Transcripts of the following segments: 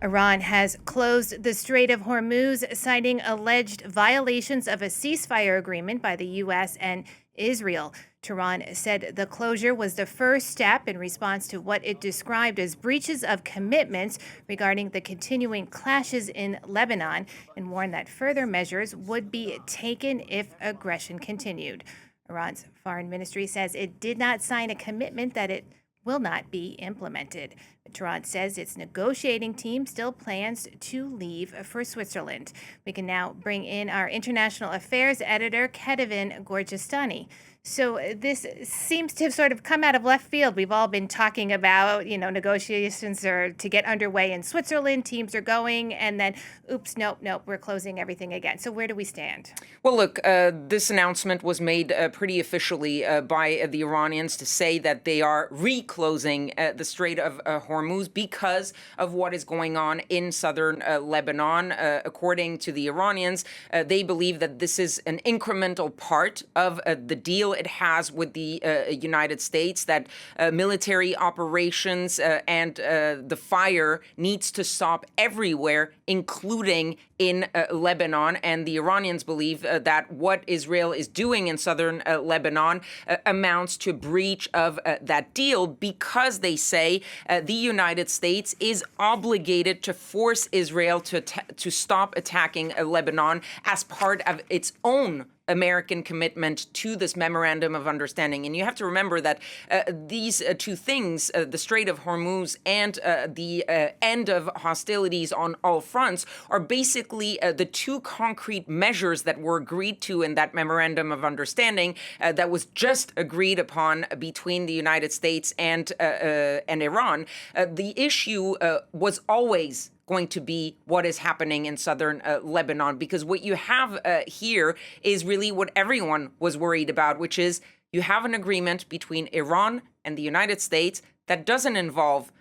Iran has closed the Strait of Hormuz, citing alleged violations of a ceasefire agreement by the U.S. and Israel. Tehran said the closure was the first step in response to what it described as breaches of commitments regarding the continuing clashes in Lebanon, and warned that further measures would be taken if aggression continued. Iran's foreign ministry says it did not sign a commitment that it will not be implemented. Tehran says its negotiating team still plans to leave for Switzerland. We can now bring in our international affairs editor, Kethevane Gorjestani. So this seems to have sort of come out of left field. We've all been talking about, negotiations are to get underway in Switzerland. Teams are going, and then, oops, nope, we're closing everything again. So where do we stand? Well, look, this announcement was made pretty officially by the Iranians to say that they are reclosing the Strait of Hormuz because of what is going on in southern Lebanon. According to the Iranians, they believe that this is an incremental part of the deal it has with the United States, that military operations and the fire needs to stop everywhere, including in Lebanon. And the Iranians believe that what Israel is doing in southern Lebanon amounts to breach of that deal, because they say the United States is obligated to force Israel to stop attacking Lebanon as part of its own American commitment to this memorandum of understanding. And you have to remember that these two things, the Strait of Hormuz and the end of hostilities on all fronts, are basically the two concrete measures that were agreed to in that memorandum of understanding that was just agreed upon between the United States and Iran. The issue was always going to be what is happening in southern Lebanon, because what you have here is really what everyone was worried about, which is you have an agreement between Iran and the United States that doesn't involve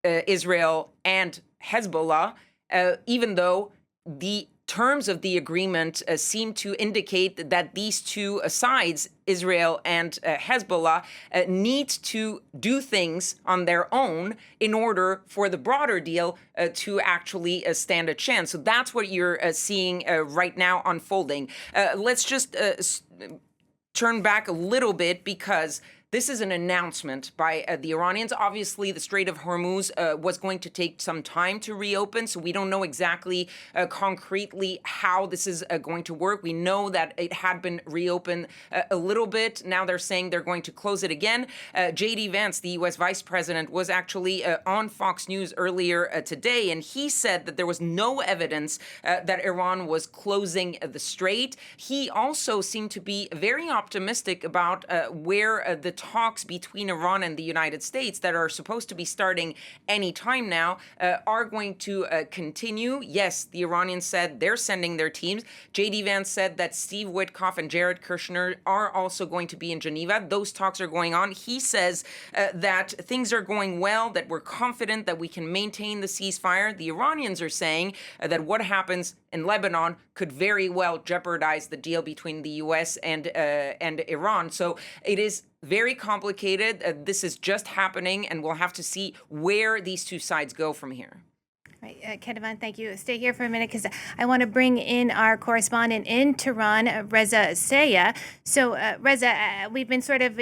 Israel and Hezbollah, even though the terms of the agreement seem to indicate that these two sides, Israel and Hezbollah, need to do things on their own in order for the broader deal to actually stand a chance. So that's what you're seeing right now unfolding. Let's just turn back a little bit, because this is an announcement by the Iranians. Obviously, the Strait of Hormuz was going to take some time to reopen, so we don't know exactly concretely how this is going to work. We know that it had been reopened a little bit. Now they're saying they're going to close it again. J.D. Vance, the U.S. vice president, was actually on Fox News earlier today, and he said that there was no evidence that Iran was closing the strait. He also seemed to be very optimistic about where the talks between Iran and the United States, that are supposed to be starting any time now, are going to continue. Yes, the Iranians said they're sending their teams. J.D. Vance said that Steve Witkoff and Jared Kushner are also going to be in Geneva. Those talks are going on. He says that things are going well, that we're confident that we can maintain the ceasefire. The Iranians are saying that what happens in Lebanon could very well jeopardize the deal between the U.S. and Iran. So it is very complicated. This is just happening, and we'll have to see where these two sides go from here. Right, Kethevane, thank you. Stay here for a minute, because I want to bring in our correspondent in Tehran, Reza Sayah. So, Reza, we've been sort of,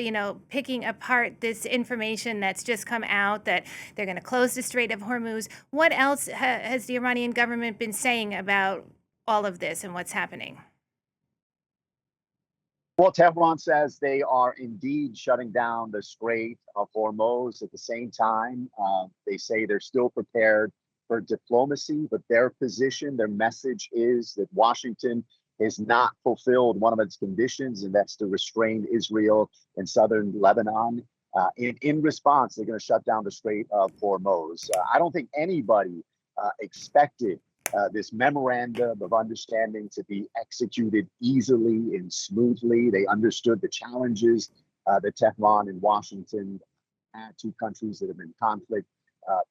picking apart this information that's just come out that they're going to close the Strait of Hormuz. What else has the Iranian government been saying about all of this and what's happening? Well, Tehran says they are indeed shutting down the Strait of Hormuz. At the same time, they say they're still prepared for diplomacy, but their position, their message is that Washington has not fulfilled one of its conditions, and that's to restrain Israel in southern Lebanon. In response, they're going to shut down the Strait of Hormuz. I don't think anybody expected this memorandum of understanding to be executed easily and smoothly. They understood the challenges that Tehran and Washington had, two countries that have been in conflict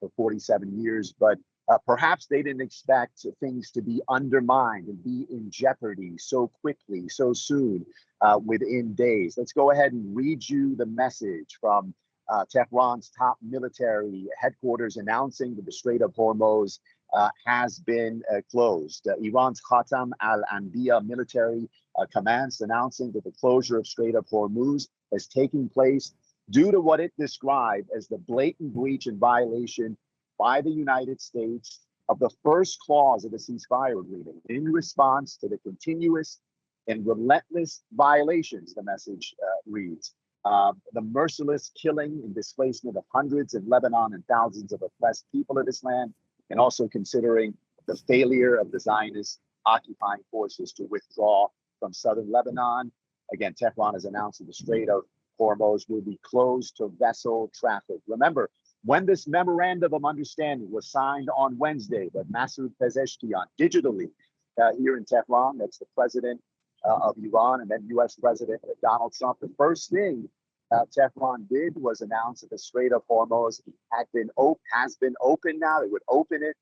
for 47 years. But perhaps they didn't expect things to be undermined and be in jeopardy so quickly, so soon, within days. Let's go ahead and read you the message from Tehran's top military headquarters, announcing that the Strait of Hormuz has been closed. Iran's Khatam al-Anbiya military commands announcing that the closure of Strait of Hormuz is taking place due to what it described as the blatant breach and violation by the United States of the first clause of the ceasefire agreement in response to the continuous and relentless violations, the message reads. The merciless killing and displacement of hundreds in Lebanon and thousands of oppressed people of this land, and also considering the failure of the Zionist occupying forces to withdraw from southern Lebanon. Again, Tehran has announced that the Strait of Hormuz will be closed to vessel traffic. Remember, when this memorandum of understanding was signed on Wednesday by Masoud Pezeshkian digitally here in Tehran, that's the president of Iran and then U.S. President Donald Trump, the first thing Tehran did was announce that the Strait of Hormuz has been open now. They would open it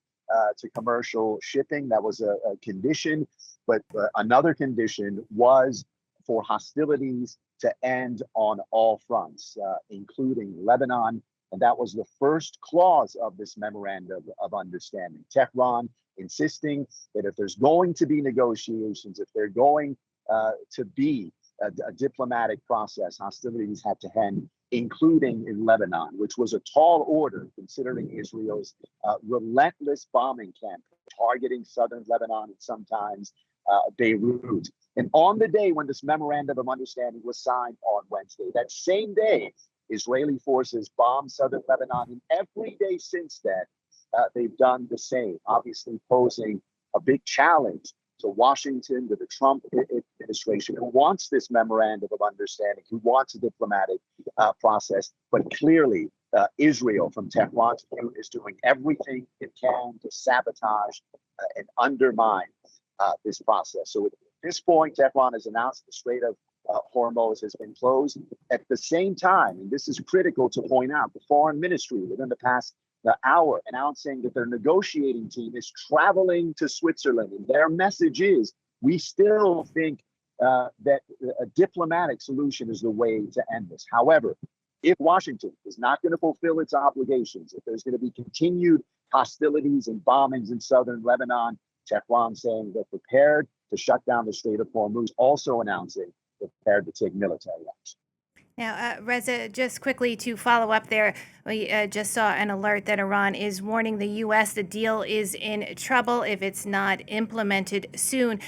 to commercial shipping. That was a condition, but another condition was for hostilities to end on all fronts, including Lebanon. And that was the first clause of this memorandum of understanding. Tehran insisting that if there's going to be negotiations, if they're going to be a diplomatic process, hostilities had to end, including in Lebanon, which was a tall order considering Israel's relentless bombing campaign targeting southern Lebanon and sometimes Beirut. And on the day when this memorandum of understanding was signed on Wednesday, that same day, Israeli forces bombed southern Lebanon, and every day since then, they've done the same, obviously posing a big challenge to Washington, to the Trump administration, who wants this memorandum of understanding, who wants a diplomatic process. But clearly, Israel, from Tehran's view, is doing everything it can to sabotage and undermine this process. So at this point, Tehran has announced the Strait of Hormuz has been closed. At the same time, and this is critical to point out, the foreign ministry within the past hour announcing that their negotiating team is traveling to Switzerland. And their message is, we still think that a diplomatic solution is the way to end this. However, if Washington is not going to fulfill its obligations, if there's going to be continued hostilities and bombings in southern Lebanon, Tehran saying they're prepared to shut down the Strait of Hormuz, also announcing they're prepared to take military action. Now, Reza, just quickly to follow up there, we just saw an alert that Iran is warning the U.S. the deal is in trouble if it's not implemented soon.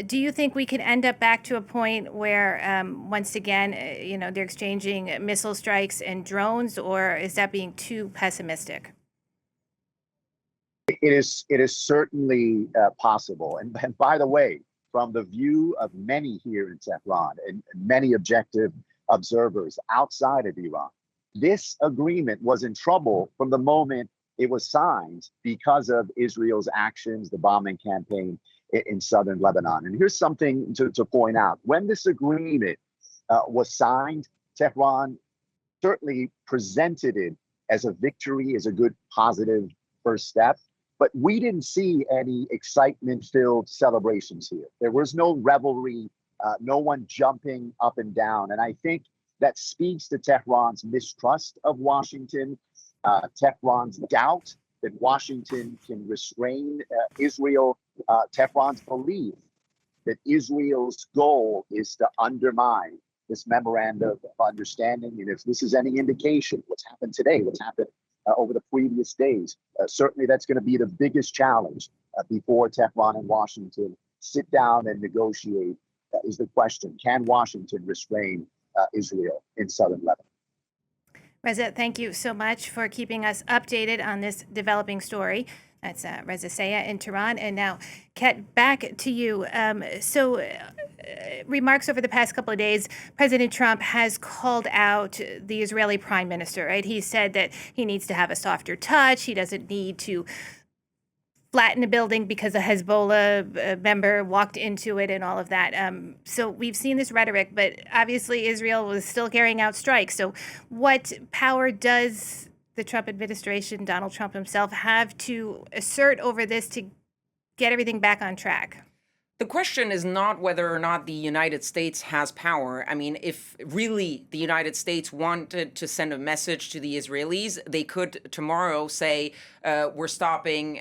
Do you think we could end up back to a point where, once again, they're exchanging missile strikes and drones, or is that being too pessimistic? It is certainly possible. And by the way, from the view of many here in Tehran and many objective observers outside of Iran, this agreement was in trouble from the moment it was signed because of Israel's actions, the bombing campaign in southern Lebanon. And here's something to point out. When this agreement was signed, Tehran certainly presented it as a victory, as a good, positive first step. But we didn't see any excitement-filled celebrations here. There was no revelry, no one jumping up and down. And I think that speaks to Tehran's mistrust of Washington, Tehran's doubt that Washington can restrain Israel, Tehran's belief that Israel's goal is to undermine this memorandum of understanding. And if this is any indication, what's happened today, what's happened over the previous days, certainly that's going to be the biggest challenge before Tehran and Washington sit down and negotiate. Is the question, can Washington restrain Israel in southern Lebanon? Reza, thank you so much for keeping us updated on this developing story. That's Reza Sayah in Tehran. And now, Ket, back to you. Remarks over the past couple of days, President Trump has called out the Israeli prime minister, right? He said that he needs to have a softer touch. He doesn't need to flatten a building because a Hezbollah member walked into it and all of that. So we've seen this rhetoric, but obviously Israel was still carrying out strikes. So what power does the Trump administration, Donald Trump himself, have to assert over this to get everything back on track? The question is not whether or not the United States has power. I mean, if really the United States wanted to send a message to the Israelis, they could tomorrow say, we're stopping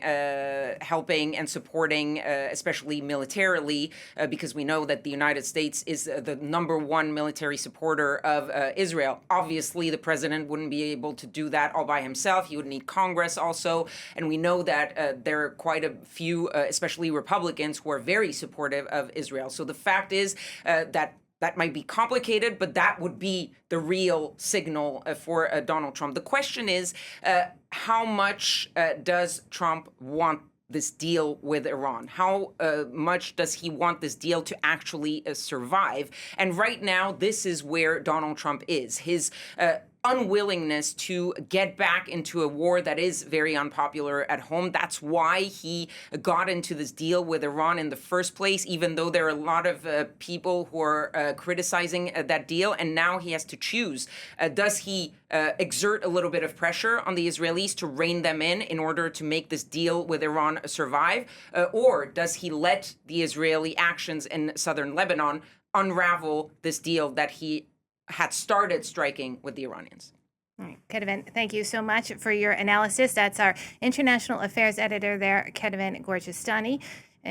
helping and supporting, especially militarily, because we know that the United States is the #1 military supporter of Israel. Obviously, the president wouldn't be able to do that all by himself. He would need Congress also. And we know that there are quite a few, especially Republicans, who are very supportive of Israel. So the fact is that might be complicated, but that would be the real signal for Donald Trump. The question is, how much does Trump want this deal with Iran? How much does he want this deal to actually survive? And right now, this is where Donald Trump is. His unwillingness to get back into a war that is very unpopular at home. That's why he got into this deal with Iran in the first place, even though there are a lot of people who are criticizing that deal. And now he has to choose. Does he exert a little bit of pressure on the Israelis to rein them in order to make this deal with Iran survive? Or does he let the Israeli actions in southern Lebanon unravel this deal that he had started striking with the Iranians? All right, Kethevane, thank you so much for your analysis. That's our international affairs editor there, Kethevane Gorjestani.